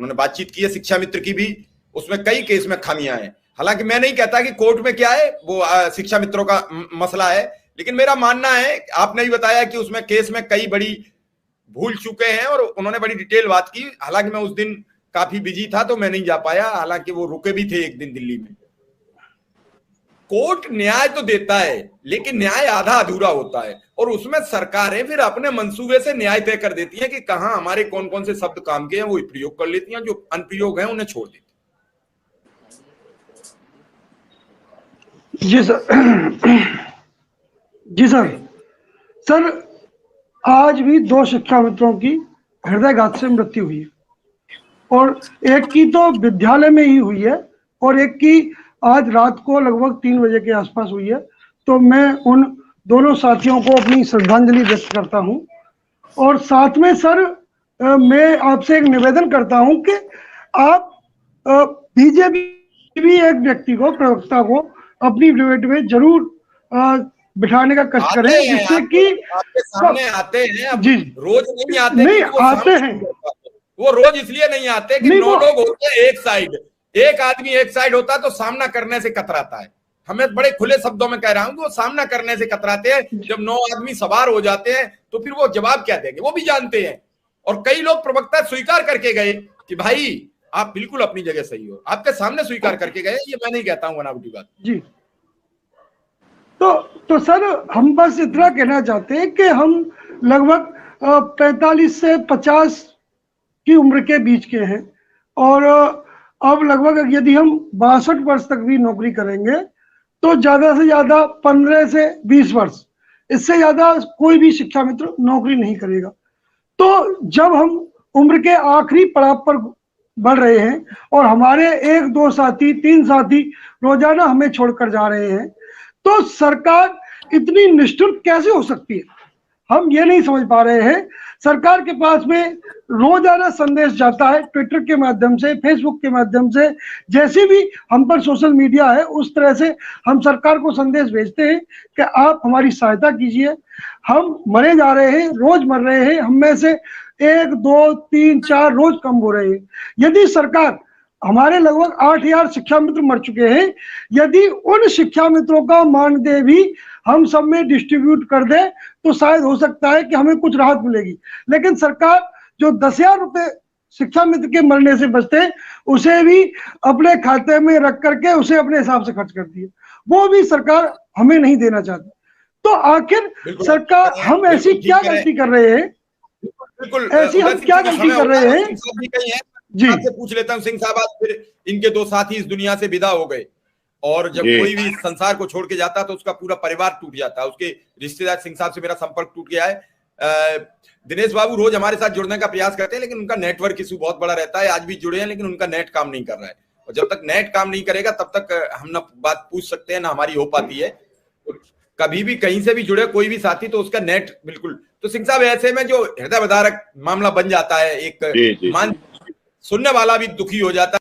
उन्होंने बातचीत की है शिक्षा मित्र की भी, उसमें कई केस में खामियां हैं। हालांकि मैं नहीं कहता कि कोर्ट में क्या है वो शिक्षा मित्रों का मसला है, लेकिन मेरा मानना है, आपने भी बताया कि उसमें केस में कई बड़ी भूल चुके हैं और उन्होंने बड़ी डिटेल बात की। हालांकि मैं उस दिन काफी बिजी था तो मैं नहीं जा पाया, हालांकि वो रुके भी थे एक दिन दिल्ली में। कोर्ट न्याय तो देता है लेकिन न्याय आधा अधूरा होता है, और उसमें सरकारें फिर अपने मंसूबे से न्याय तय कर देती हैं कि कहां हमारे कौन कौन से शब्द काम के हैं वो प्रयोग कर लेती हैं, जो अनुप्रयोग हैं उन्हें छोड़ देती हैं। जी सर। जी सर, आज भी 2 शिक्षा मित्रों की हृदयघात से मृत्यु हुई है, और एक की तो विद्यालय में ही हुई है और एक की आज रात को लगभग 3 बजे के आसपास हुई है। तो मैं उन दोनों साथियों को अपनी श्रद्धांजलि व्यक्त करता हूं, और साथ में सर मैं आपसे एक निवेदन करता हूं कि आप बीजेपी भी एक व्यक्ति को, प्रवक्ता को अपनी डिबेट में जरूर बिठाने का कष्ट करें, जिससे कि आपके सामने आते हैं। जी, रोज नहीं आते, नहीं आते हैं, वो रोज इसलिए नहीं आते कि 9 लोग होते हैं एक साइड, एक आदमी एक साइड होता है तो सामना करने से कतराता है। हमें बड़े खुले शब्दों में कह रहा हूं कि वो सामना करने से कतराते हैं। जब 9 आदमी सवार हो जाते हैं तो फिर वो जवाब क्या देंगे वो भी जानते हैं। और कई लोग प्रवक्ता स्वीकार करके गए कि भाई आप बिल्कुल अपनी जगह सही हो, आपके सामने स्वीकार करके गए। ये मैं नहीं कहता हूं बनावटी बात जी। तो सर हम बस इतना कहना चाहते हैं कि हम लगभग 45 से 50 की उम्र के बीच के हैं, और अब लगभग यदि हम 62 वर्ष तक भी नौकरी करेंगे तो ज्यादा से ज्यादा 15 से 20 वर्ष, इससे ज्यादा कोई भी शिक्षा मित्र नौकरी नहीं करेगा। तो जब हम उम्र के आखिरी पड़ाव पर बढ़ रहे हैं और हमारे 1-2 साथी 3 साथी रोजाना हमें छोड़कर जा रहे हैं, तो सरकार इतनी निष्ठुर कैसे हो सकती है, हम ये नहीं समझ पा रहे हैं। सरकार के पास में रोजाना संदेश जाता है, ट्विटर के माध्यम से, फेसबुक के माध्यम से, जैसे भी हम पर सोशल मीडिया है उस तरह से हम सरकार को संदेश भेजते हैं कि आप हमारी सहायता कीजिए, हम मरे जा रहे हैं, रोज मर रहे हैं, हम में से 1, 2, 3, 4 रोज कम हो रहे हैं। यदि सरकार, हमारे लगभग 8000 शिक्षा मित्र मर चुके हैं, यदि उन शिक्षा मित्रों का मानदेय भी हम सब में डिस्ट्रीब्यूट कर दे तो शायद हो सकता है कि हमें कुछ राहत मिलेगी। लेकिन सरकार जो 10,000 रुपए शिक्षा मित्र के मरने से बचते हैं उसे भी अपने खाते में रख करके उसे अपने हिसाब से खर्च करती है, वो भी सरकार हमें नहीं देना चाहती। तो आखिर सरकार, हम ऐसी क्या गलती कर रहे हैं, ऐसी हम क्या गलती कर रहे हैं? जी, आपसे पूछ लेता हूं सिंह साहब, आज फिर इनके 2 साथी इस दुनिया से विदा हो गए, और जब कोई भी संसार को छोड़ के जाता है तो उसका पूरा परिवार टूट जाता है। उसके रिश्तेदार, सिंह साहब से मेरा संपर्क टूट गया है। दिनेश बाबू रोज हमारे साथ जुड़ने का प्रयास करते हैं, लेकिन उनका नेटवर्क इशू बहुत बड़ा रहता है। आज भी जुड़े हैं लेकिन उनका नेट काम नहीं कर रहा है, और जब तक नेट काम नहीं करेगा तब तक हम ना बात पूछ सकते हैं ना हमारी हो पाती है। कभी भी कहीं से भी जुड़े कोई भी साथी तो उसका नेट बिल्कुल। तो सिंह साहब, ऐसे में जो हृदय विदारक मामला बन जाता है, एक मान सुनने वाला भी दुखी हो जाता है।